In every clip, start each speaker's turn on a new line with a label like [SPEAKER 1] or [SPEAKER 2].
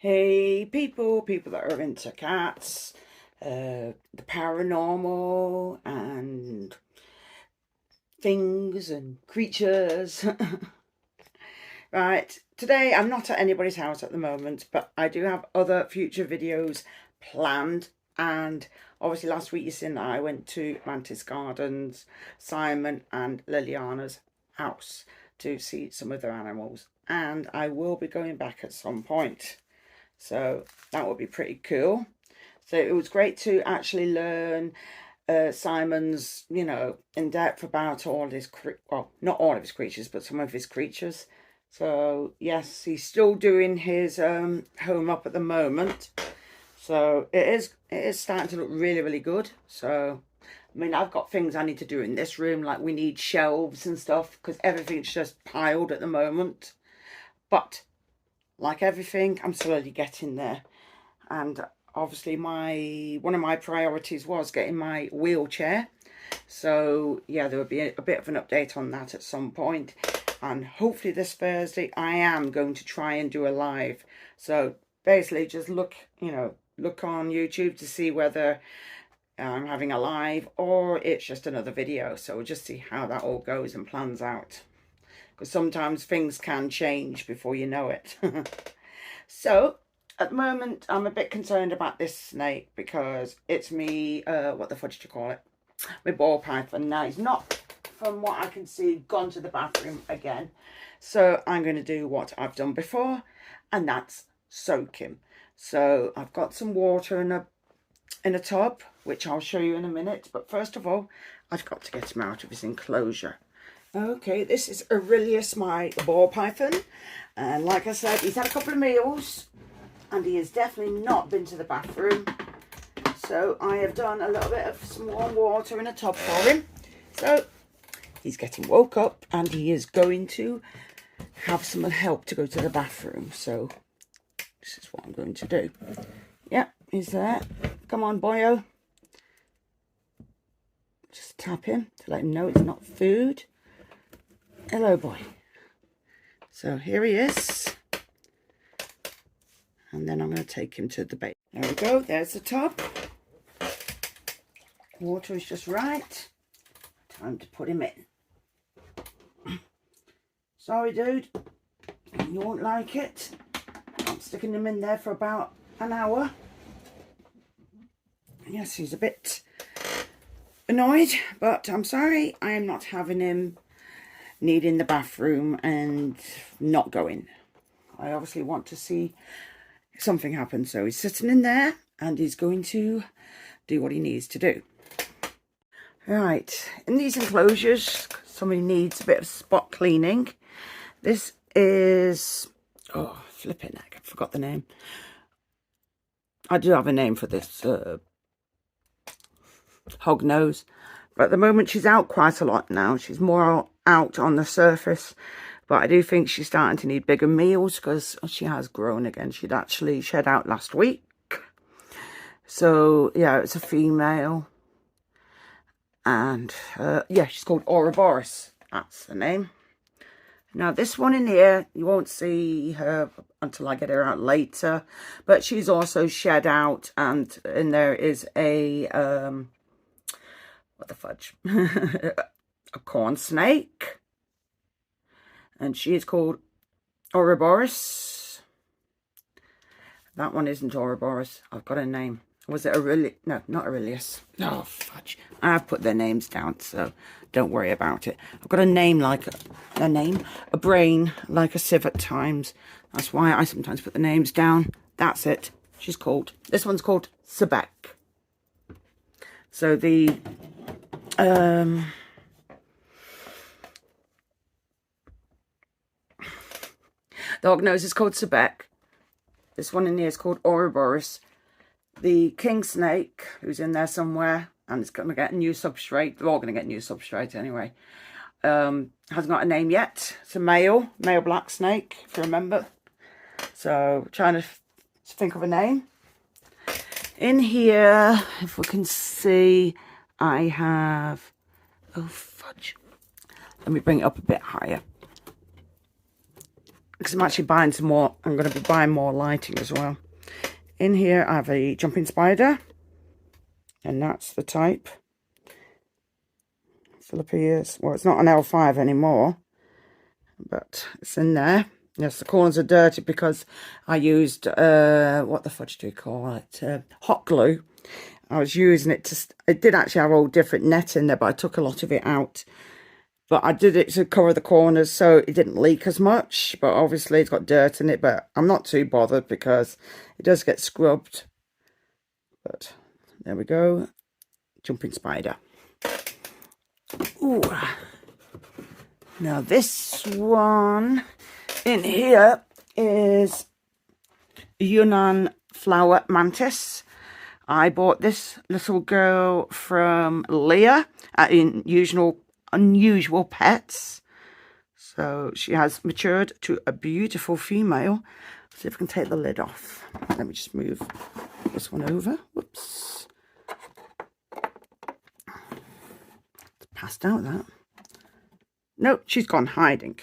[SPEAKER 1] Hey people that are into cats, the paranormal and things and creatures. Right, today I'm not at anybody's house at the moment, but I do have other future videos planned. And obviously last week you seen that I went to Mantis Gardens, Simon and Liliana's house to see some of their animals, and I will be going back at some point. So that would be pretty cool. So it was great to actually learn Simon's, in depth about all his, well, not all of his creatures, but some of his creatures. So yes, he's still doing his home up at the moment. So it is starting to look really, really good. So, I mean, I've got things I need to do in this room, like we need shelves and stuff, because everything's just piled at the moment. But like everything, I'm slowly getting there. And obviously one of my priorities was getting my wheelchair. So yeah, there will be a bit of an update on that at some point. And hopefully this Thursday I am going to try and do a live. So basically just look on YouTube to see whether I'm having a live or it's just another video. So we'll just see how that all goes and plans out, because sometimes things can change before you know it. So at the moment I'm a bit concerned about this snake, because it's me, what the fudge do you call it, my ball python. Now he's not, from what I can see, gone to the bathroom again. So I'm going to do what I've done before, and that's soak him. So I've got some water in a tub, which I'll show you in a minute. But first of all, I've got to get him out of his enclosure. Okay, this is Aurelius, my ball python, and like I said, he's had a couple of meals and he has definitely not been to the bathroom. So I have done a little bit of some warm water in a tub for him. So he's getting woke up and he is going to have some help to go to the bathroom. So this is what I'm going to do. Yeah, he's there. Come on, boyo. Just tap him to let him know it's not food. Hello, boy. So here he is. And then I'm going to take him to the bait. There we go. There's the tub. Water is just right. Time to put him in. Sorry, dude. You won't like it. I'm sticking him in there for about an hour. Yes, he's a bit annoyed, but I'm sorry. I am not having him needing the bathroom and not going. I obviously want to see something happen. So he's sitting in there and he's going to do what he needs to do. Right, in these enclosures, somebody needs a bit of spot cleaning. This is, oh, flipping heck, I forgot the name. I do have a name for this hog nose, but at the moment she's out quite a lot now. She's more out on the surface, but I do think she's starting to need bigger meals because she has grown again. She'd actually shed out last week. So yeah, it's a female, and yeah, she's called Ouroboros. That's the name. Now this one in here, you won't see her until I get her out later, but she's also shed out, and in there is a what the fudge, a corn snake, and she is called Ouroboros. That one isn't Ouroboros. I've got a name. Was it Aurelius? No, not Aurelius. Oh, fudge. I've put their names down, so don't worry about it. I've got a name like a brain like a sieve at times. That's why I sometimes put the names down. That's it. This one's called Sebek. So the hog nose is called Sebek. This one in here is called Ouroboros. The king snake, who's in there somewhere, and it's going to get a new substrate. They're all going to get new substrate anyway. Hasn't got a name yet. It's a male black snake, if you remember. So, trying to think of a name. In here, if we can see, I have, oh fudge. Let me bring it up a bit higher. because I'm actually buying some more. I'm going to be buying more lighting as well. In here I have a jumping spider, and that's the type. Philippines. Well, it's not an L5 anymore, but it's in there. Yes, the corners are dirty because I used, what the fudge do you call it? Hot glue. I was using it to, it did actually have all different net in there, but I took a lot of it out. But I did it to cover the corners so it didn't leak as much. But obviously it's got dirt in it, but I'm not too bothered because it does get scrubbed. But there we go. Jumping spider. Ooh. Now this one in here is Yunnan flower mantis. I bought this little girl from Leah at Unusual Pets. So she has matured to a beautiful female. Let's see if I can take the lid off. Let me just move this one over. Whoops. It's passed out, that. No, she's gone hiding.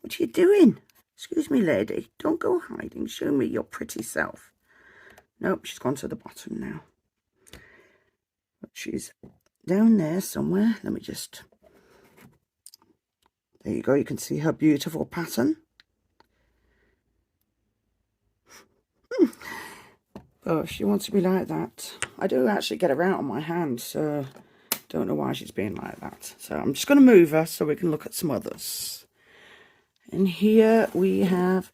[SPEAKER 1] What are you doing? Excuse me, lady. Don't go hiding. Show me your pretty self. Nope, she's gone to the bottom now. But she's down there somewhere. Let me just... There you go. You can see her beautiful pattern. Oh, she wants to be like that. I do actually get her out on my hand, so don't know why she's being like that. So I'm just going to move her so we can look at some others. In here we have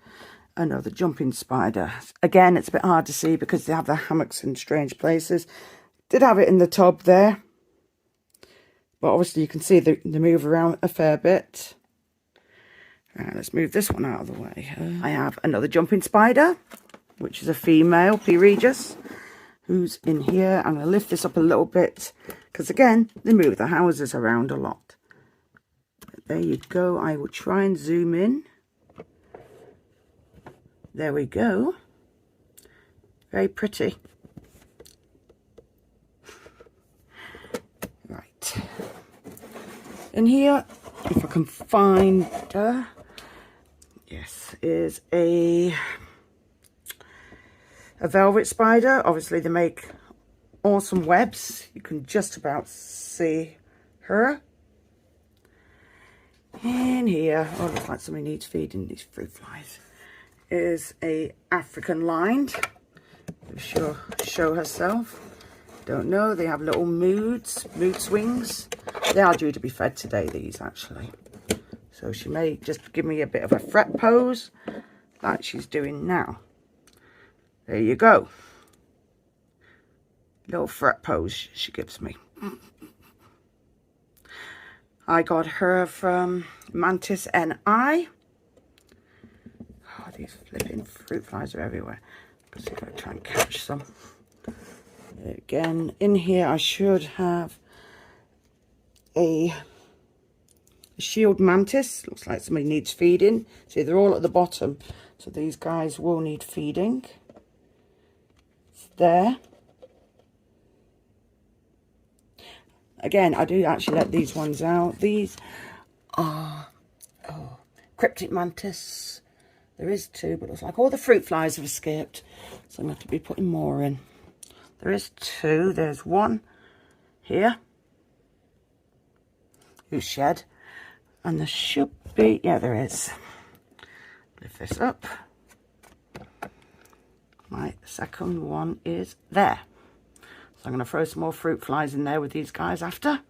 [SPEAKER 1] another jumping spider. Again, it's a bit hard to see because they have their hammocks in strange places. Did have it in the tub there, but obviously you can see they move around a fair bit. Right, let's move this one out of the way. I have another jumping spider, which is a female P. Regis, who's in here. I'm going to lift this up a little bit because again, they move the houses around a lot. But there you go. I will try and zoom in. There we go. Very pretty. Right. In here, if I can find her, yes, is a velvet spider. Obviously, they make awesome webs. You can just about see her. In here, oh, looks like somebody needs feeding these fruit flies. Is a African lined. Show herself. Don't know. They have little mood swings. They are due to be fed today, these actually. So she may just give me a bit of a fret pose like she's doing now. There you go. Little fret pose she gives me. I got her from Mantis NI. Oh, these flipping fruit flies are everywhere. I'm going to try and catch some. Again, in here I should have a shield mantis. Looks like somebody needs feeding. See, they're all at the bottom, so these guys will need feeding. It's there. Again, I do actually let these ones out. These are cryptic mantis. There is two, but it looks like all the fruit flies have escaped. So I'm going to have to be putting more in. There is two. There's one here who's shed. And there should be, yeah, there is. Lift this up. My second one is there. So I'm going to throw some more fruit flies in there with these guys after.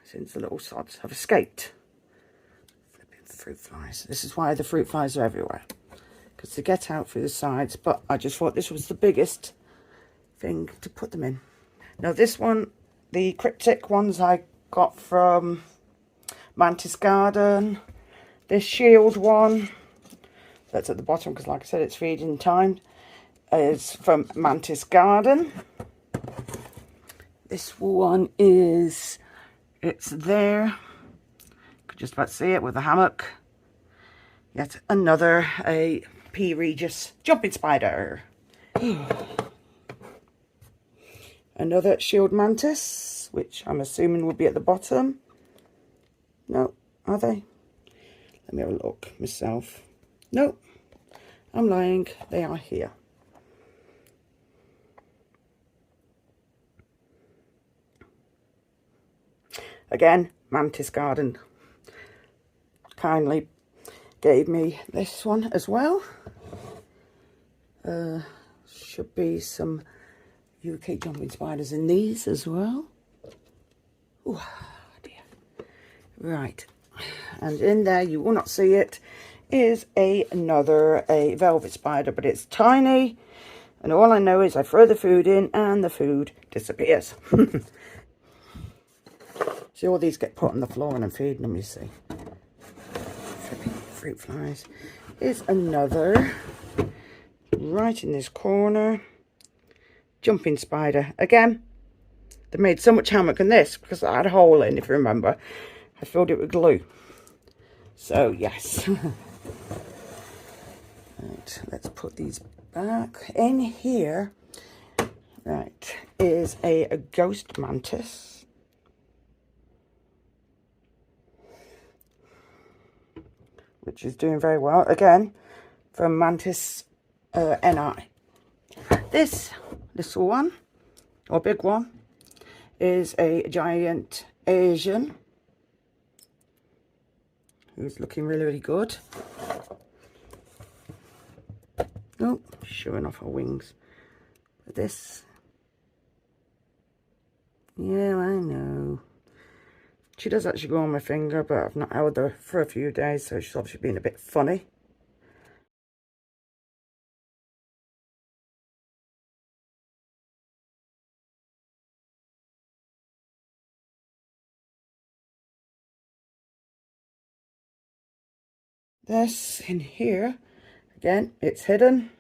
[SPEAKER 1] Since the little sods have escaped. Fruit flies. This is why the fruit flies are everywhere, because they get out through the sides, but I just thought this was the biggest thing to put them in. Now this one, the cryptic ones I got from Mantis Garden. This shield one that's at the bottom, because like I said, it's feeding time, is from Mantis Garden. This one is, it's there. Just about to see it with a hammock. Yet another a P. Regis jumping spider. Another shield mantis, which I'm assuming will be at the bottom. No, are they? Let me have a look myself. No, I'm lying. They are here. Again, Mantis Garden kindly gave me this one as well. Should be some UK jumping spiders in these as well. Oh dear. Right, and in there, you will not see it, is another velvet spider, but it's tiny, and all I know is I throw the food in and the food disappears. See, all these get put on the floor and I'm feeding them, you see. Fruit flies. Here's another, right in this corner, jumping spider. Again, they made so much hammock in this because I had a hole in, if you remember. I filled it with glue. So, yes. Right, let's put these back. In here, right, is a ghost mantis. Which is doing very well. Again, from Mantis NI. This little one, or big one, is a giant Asian. Who's looking really, really good. Oh, showing off her wings. But this, yeah, I know. She does actually go on my finger, but I've not held her for a few days, so she's obviously been a bit funny. This in here, again, it's hidden.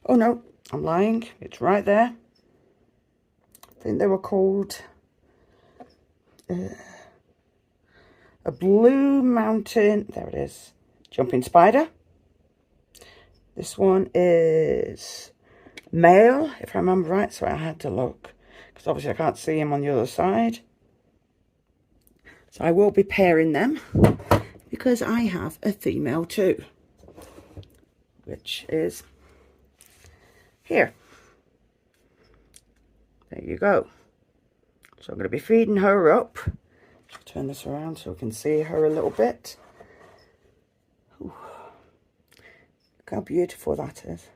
[SPEAKER 1] Oh no, I'm lying. It's right there. I think they were called a blue mountain, there it is, jumping spider. This one is male, if I remember right, so I had to look, because obviously I can't see him on the other side. So I will be pairing them, because I have a female too, which is here. There you go. So I'm going to be feeding her up. Just turn this around so we can see her a little bit. Ooh. Look how beautiful that is.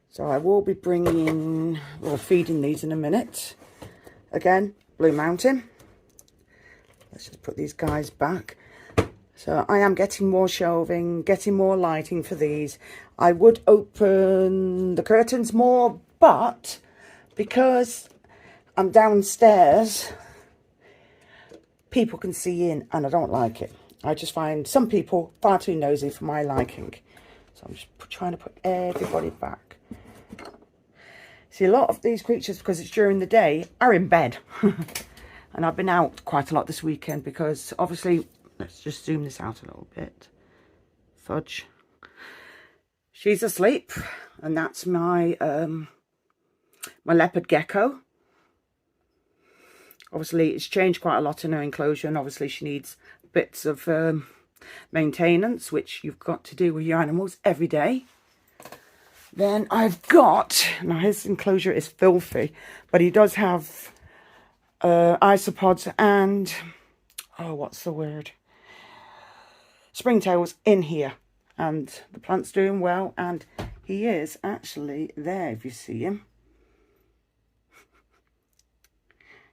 [SPEAKER 1] So I will be bringing, or feeding these in a minute. Again, Blue Mountain. Let's just put these guys back. So I am getting more shelving, getting more lighting for these. I would open the curtains more, but because I'm downstairs, people can see in and I don't like it. I just find some people far too nosy for my liking. So I'm just trying to put everybody back. See, a lot of these creatures, because it's during the day, are in bed. And I've been out quite a lot this weekend because obviously, let's just zoom this out a little bit. Fudge. She's asleep, and that's my my leopard gecko. Obviously, it's changed quite a lot in her enclosure, and obviously she needs bits of maintenance, which you've got to do with your animals every day. Then I've got, now his enclosure is filthy, but he does have isopods and, oh, what's the word? Springtails in here. And the plant's doing well, and he is actually there if you see him.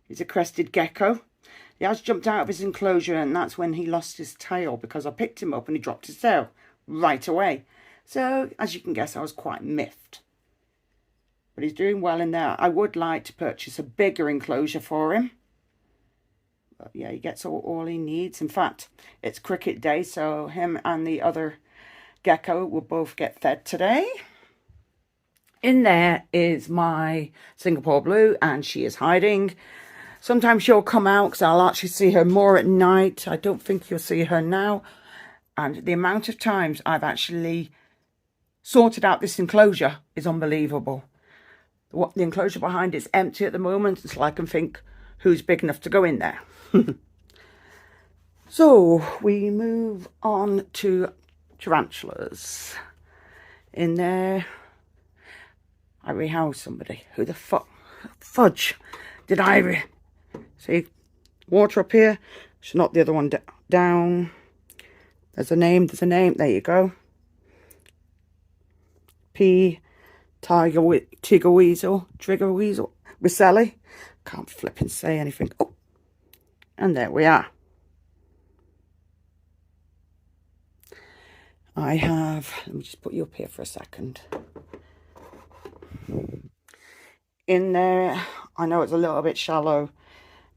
[SPEAKER 1] He's a crested gecko. He has jumped out of his enclosure, and that's when he lost his tail, because I picked him up and he dropped his tail right away. So, as you can guess, I was quite miffed. But he's doing well in there. I would like to purchase a bigger enclosure for him. But yeah, he gets all he needs. In fact, it's cricket day, so him and the other gecko will both get fed today. In there is my Singapore Blue, and she is hiding. Sometimes she'll come out because I'll actually see her more at night. I don't think you'll see her now. And the amount of times I've actually sorted out this enclosure is unbelievable. The enclosure behind is empty at the moment, so I can think, who's big enough to go in there. So we move on to tarantulas. In there, I rehoused somebody. Who the fudge did I see? Water up here. Should knock the other one down. There's a name. There's a name. There you go. Tiger Weasel, Trigger Weasel, Wiselli. Can't flip and say anything. Oh, and there we are. I have, let me just put you up here for a second. In there, I know it's a little bit shallow,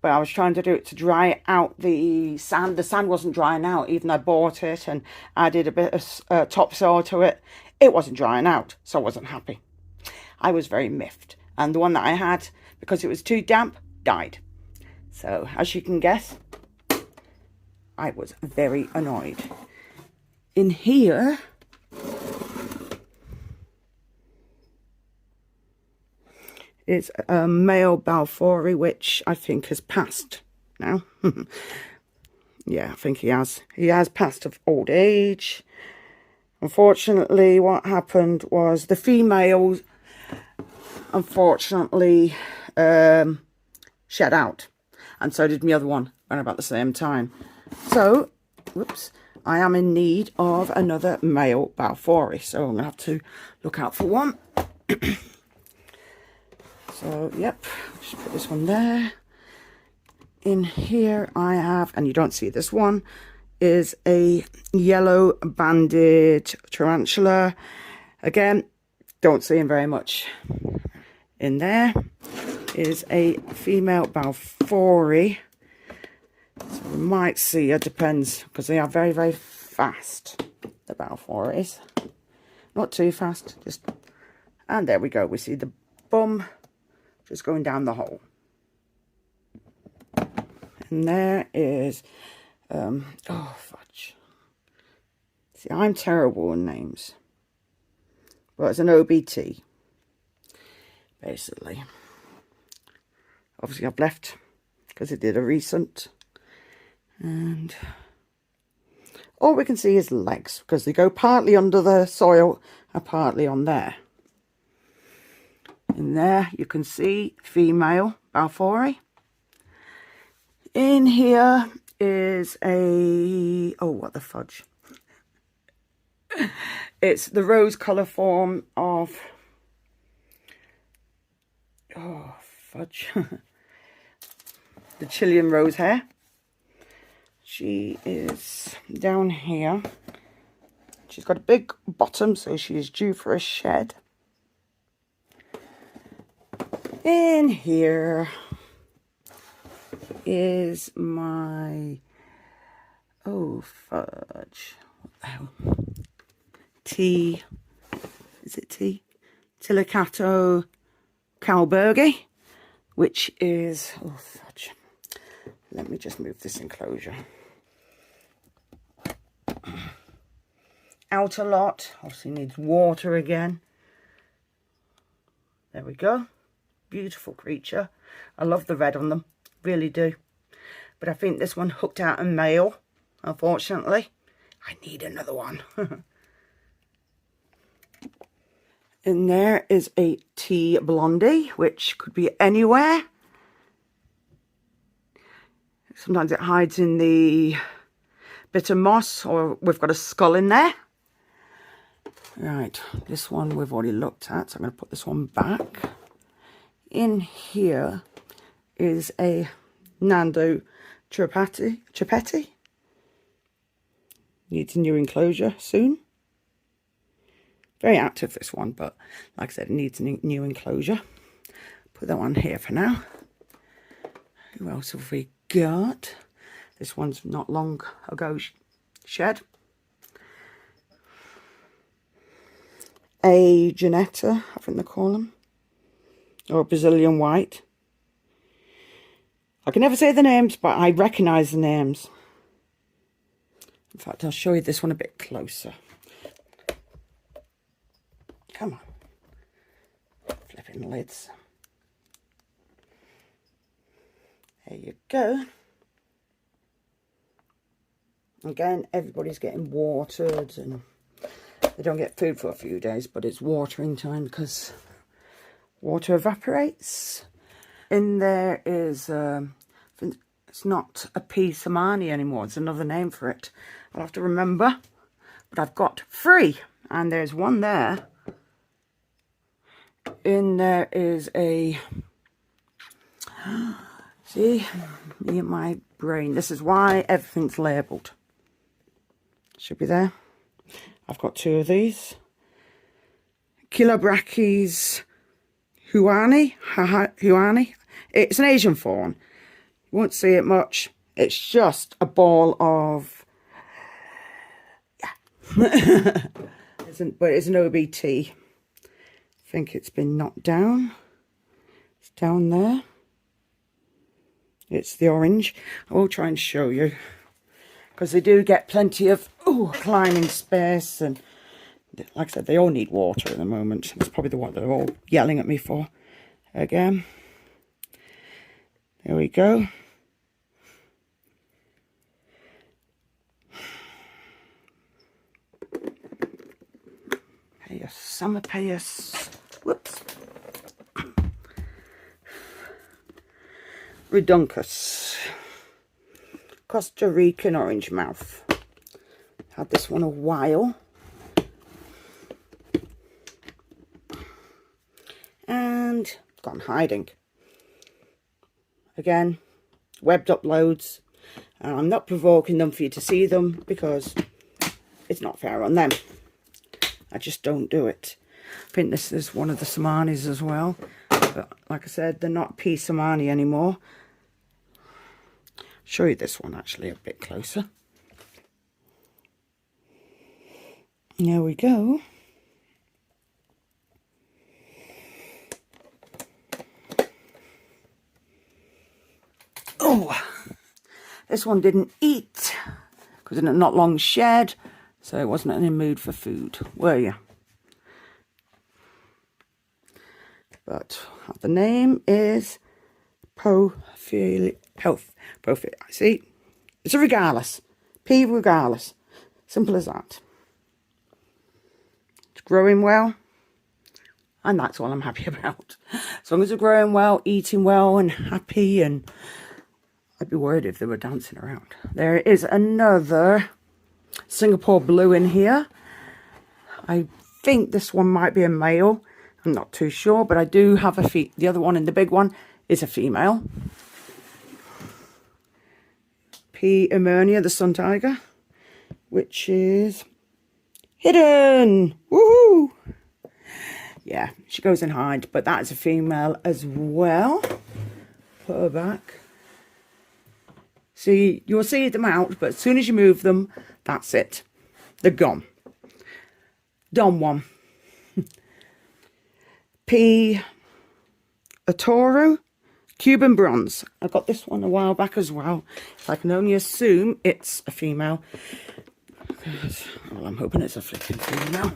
[SPEAKER 1] but I was trying to do it to dry out the sand. The sand wasn't drying out, even though I bought it and added a bit of topsoil to it. It wasn't drying out, so I wasn't happy. I was very miffed. And the one that I had, because it was too damp, died. So, as you can guess, I was very annoyed. In here, is a male Balfouri, which I think has passed now. Yeah, I think he has. He has passed of old age. Unfortunately, what happened was the females, unfortunately, shed out. And so did my other one around about the same time. So, whoops, I am in need of another male Balfouri. So I'm going to have to look out for one. So, yep, just put this one there. In here I have, and you don't see this one, is a yellow banded tarantula. Again, don't see him very much. In there is a female Balfouri. So we might see, it depends, because they are very, very fast, the Balfouris. Not too fast, just, and there we go. We see the bum just going down the hole. And there is, oh, fudge. See, I'm terrible in names. Well, it's an OBT, basically. Obviously, I've left because it did a recent. And all we can see is legs, because they go partly under the soil and partly on there. In there, you can see female Balfouri. In here is a, oh, what the fudge. It's the rose colour form of, oh, fudge. The Chilean rose hair. She is down here. She's got a big bottom, so she is due for a shed. In here is my, oh, fudge. What the hell? Is it Tilicato Calburgi, which is, oh, fudge. Let me just move this enclosure out a lot. Obviously needs water again. There we go. Beautiful creature. I love the red on them, really do. But I think this one hooked out a male, unfortunately. I need another one. In there is a T Blondie, which could be anywhere. Sometimes it hides in the bit of moss, or we've got a skull in there. Right, this one we've already looked at, so I'm going to put this one back. In here is a Nando Tripetti. Needs a new enclosure soon. Very active, this one, but like I said, it needs a new enclosure. Put that one here for now. Who else have we got? This one's not long ago shed. A Janetta, I think they call them. Or a Brazilian white. I can never say the names, but I recognise the names. In fact, I'll show you this one a bit closer. Come on. Flipping lids. There you go. Again, everybody's getting watered and they don't get food for a few days, but it's watering time because water evaporates. In there is, it's not a pea samani anymore. It's another name for it. I'll have to remember. But I've got 3. And there's one there. In there is a... See? Me and my brain. This is why everything's labelled. Should be there. I've got 2 of these. Kilobrachys huani. It's an Asian fawn. You won't see it much. It's just a ball of... Yeah. But it's an OBT. I think it's been knocked down. It's down there. It's the orange. I will try and show you. Because they do get plenty of climbing space. And like I said, they all need water at the moment. That's probably the one they're all yelling at me for. Again. There we go. Payas, summer payas. Whoops. Reduncus. Costa Rican orange mouth. Had this one a while. And gone hiding. Again, webbed up loads. And I'm not provoking them for you to see them because it's not fair on them. I just don't do it. I think this is one of the Samanis as well. But like I said, they're not pea Samani anymore. Show you this one actually a bit closer. There we go. Oh, this one didn't eat because it had not long shed, so it wasn't in a mood for food, were you? But the name is see, it's a regardless, P regardless, simple as that. It's growing well, and that's all I'm happy about. As long as they're growing well, eating well, and happy, and I'd be worried if they were dancing around. There is another Singapore blue in here. I think this one might be a male. I'm not too sure, but I do have the other one, and the big one is a female. P. Emernia, the sun tiger, which is hidden. Woohoo! Yeah, she goes and hides, but that is a female as well. Put her back. See, you'll see them out, but as soon as you move them, that's it. They're gone. Done one. P. Atoro, Cuban bronze. I got this one a while back as well. So I can only assume it's a female. Well, I'm hoping it's a flipping female.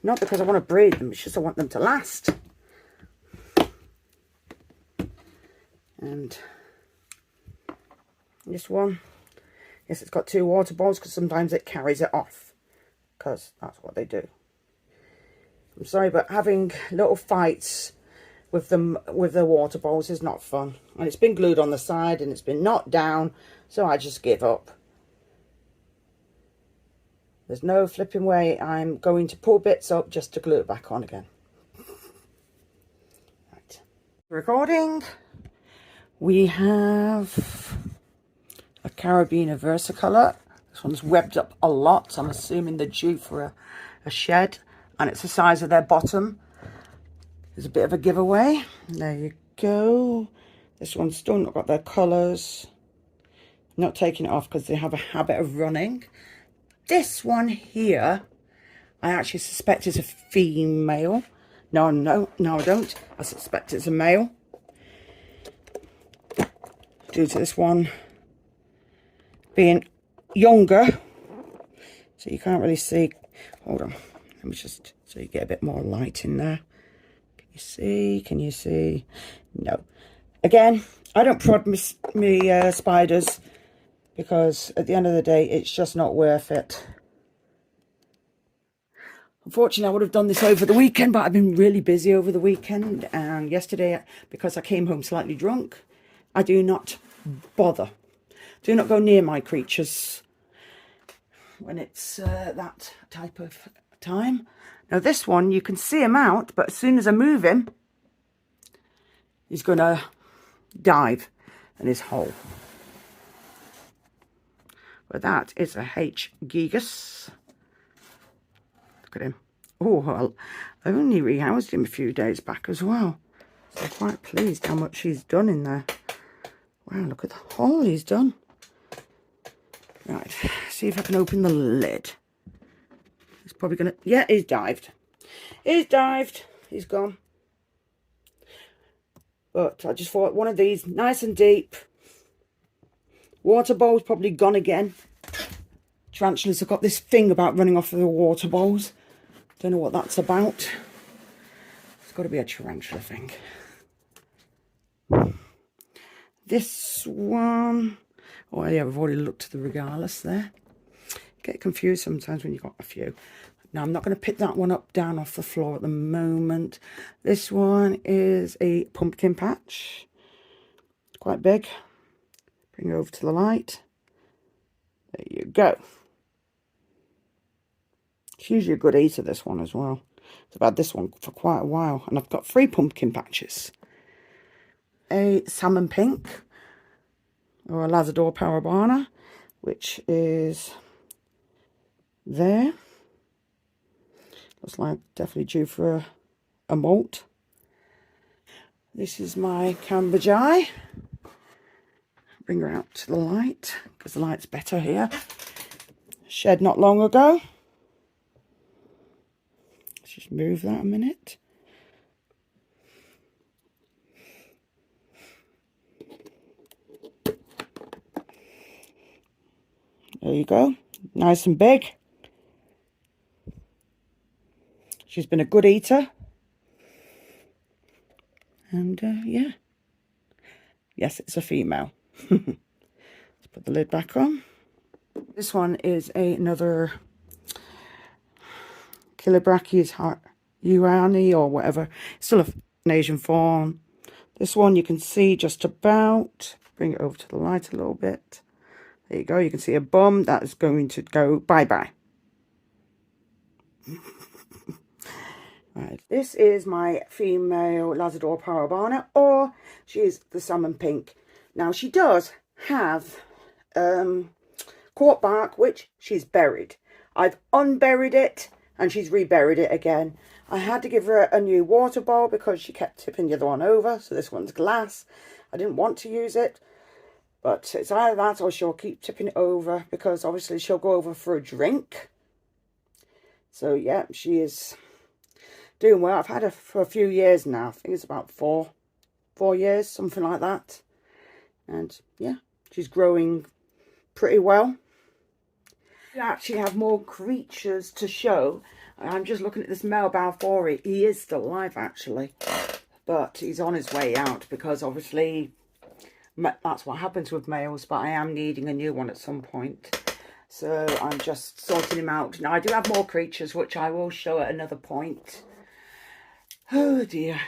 [SPEAKER 1] Not because I want to breed them, it's just I want them to last. And this one, yes, it's got 2 water balls because sometimes it carries it off. Because that's what they do. I'm sorry, but having little fights with them, with the water bowls, is not fun. And it's been glued on the side and it's been knocked down, so I just give up. There's no flipping way I'm going to pull bits up just to glue it back on again. Right. Recording. We have a Carabiner Versicolor. This one's webbed up a lot, so I'm assuming they're due for a shed. And it's the size of their bottom. There's a bit of a giveaway. There you go. This one's still not got their colours. Not taking it off because they have a habit of running. This one here, I actually suspect is a female. No, I don't. I suspect it's a male. Due to this one being younger. So you can't really see. Hold on. Let me just, so you get a bit more light in there. Can you see? Can you see? No. Again, I don't prod me spiders because at the end of the day, it's just not worth it. Unfortunately, I would have done this over the weekend, but I've been really busy over the weekend. And yesterday, because I came home slightly drunk, I do not bother. Do not go near my creatures when it's that type of time. Now this one, you can see him out, but as soon as I move him, he's going to dive in his hole. But that is a H. gigas. Look at him. Oh, well, I only rehoused him a few days back as well. So I'm quite pleased how much he's done in there. Wow, look at the hole he's done. Right, see if I can open the lid. He's probably going to... Yeah, he's dived. He's dived. He's gone. But I just thought one of these, nice and deep. Water bowl's probably gone again. Tarantulas have got this thing about running off of the water bowls. Don't know what that's about. It's got to be a tarantula thing. This one... Oh, yeah, I've already looked at the regalis there. Get confused sometimes when you've got a few. Now, I'm not going to pick that one up down off the floor at the moment. This one is a pumpkin patch. It's quite big. Bring it over to the light. There you go. It's usually a good eater, this one as well. I've had this one for quite a while. And I've got 3 pumpkin patches. A salmon pink. Or a Lazador Parabana. Which is there. Looks like definitely due for a molt. This is my Cambridgei. Bring her out to the light because the light's better here. Shed not long ago. Let's just move that a minute. There you go. Nice and big. She's been a good eater. And yeah. Yes, it's a female. Let's put the lid back on. This one is another Kilobrachys Uani or whatever. It's still an Asian fawn. This one you can see just about. Bring it over to the light a little bit. There you go. You can see a bum. That is going to go bye-bye. Right. This is my female Lazador Parabana, or she is the salmon pink. Now, she does have cork bark, which she's buried. I've unburied it, and she's reburied it again. I had to give her a new water bowl because she kept tipping the other one over, so this one's glass. I didn't want to use it, but it's either that or she'll keep tipping it over because obviously she'll go over for a drink. So, yeah, she is doing well. I've had her for a few years now. I think it's about four years, something like that. And yeah, she's growing pretty well. We actually have more creatures to show. I'm just looking at this male Balfouri. He is still alive actually, but he's on his way out because obviously that's what happens with males. But I am needing a new one at some point. So I'm just sorting him out. Now I do have more creatures which I will show at another point. Oh dear.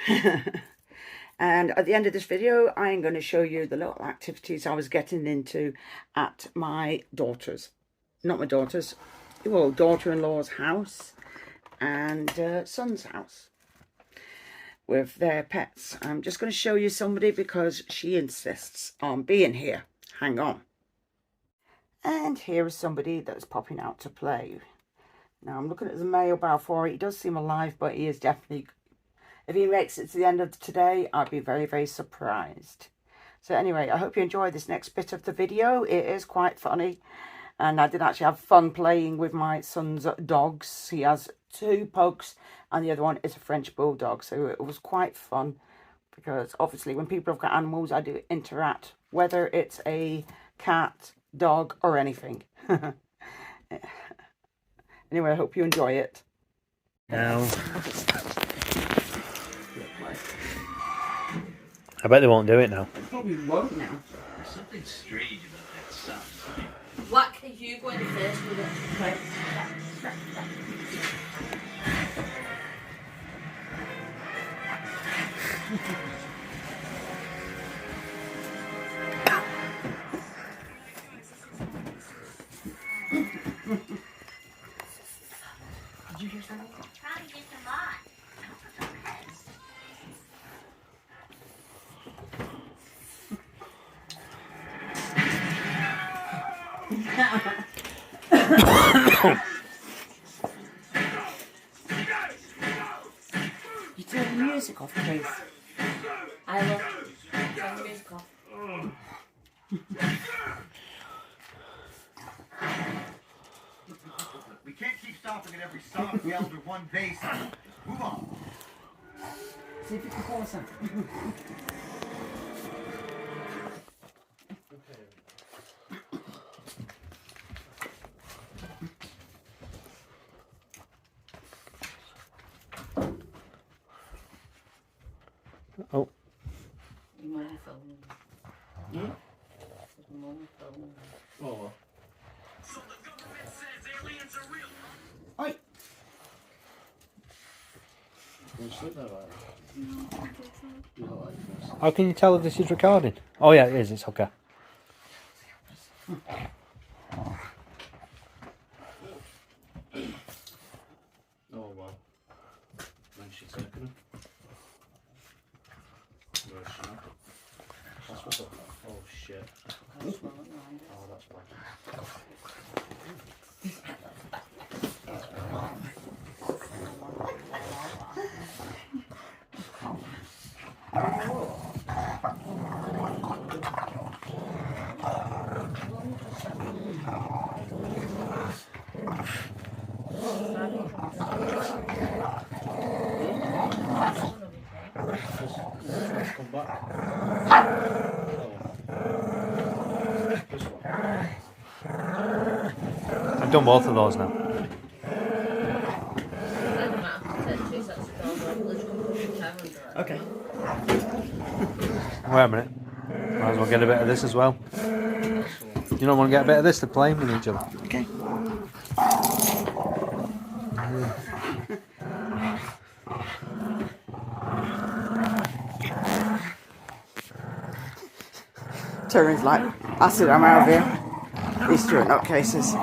[SPEAKER 1] And at the end of this video, I'm going to show you the little activities I was getting into at my daughter's, not my daughter's, well, daughter-in-law's house and son's house with their pets. I'm just going to show you somebody because she insists on being here. Hang on. And here is somebody that's popping out to play. Now I'm looking at the male Balfouri. He does seem alive, but he is definitely... If he makes it to the end of today, I'd be very, very surprised. So anyway, I hope you enjoyed this next bit of the video. It is quite funny. And I did actually have fun playing with my son's dogs. He has 2 pugs and the other one is a French bulldog. So it was quite fun. Because obviously when people have got animals, I do interact. Whether it's a cat, dog or anything. Anyway, I hope you enjoy it.
[SPEAKER 2] Now... I bet they won't do it now.
[SPEAKER 1] They probably won't now.
[SPEAKER 3] There's something strange about that sound.
[SPEAKER 4] What can you go in first with it? Right.
[SPEAKER 1] Did you hear something?
[SPEAKER 5] Trying to get them on.
[SPEAKER 1] You turn the music off, please.
[SPEAKER 4] I will turn the music off.
[SPEAKER 6] We can't keep stopping at every stop. We held one base. Move on.
[SPEAKER 1] See if you can pause them.
[SPEAKER 2] Oh,
[SPEAKER 4] Your mum filming.
[SPEAKER 1] Yeah.
[SPEAKER 4] Your mum filming.
[SPEAKER 2] oh.
[SPEAKER 3] So the government says aliens are real.
[SPEAKER 1] Oi.
[SPEAKER 2] How can you tell if this is recording? Oh yeah, it is. It's okay.
[SPEAKER 7] Oh well. When's she taking him? Where's she now? Hospital. Oh shit. Oh, that's bad. Come back. This one.
[SPEAKER 2] I've done both of those now.
[SPEAKER 1] Okay.
[SPEAKER 2] Wait a minute. Might as well get a bit of this as well. You don't want to get a bit of this to play with each other.
[SPEAKER 1] Okay. Terry's like, acid, I'm out of here. These two are nutcases.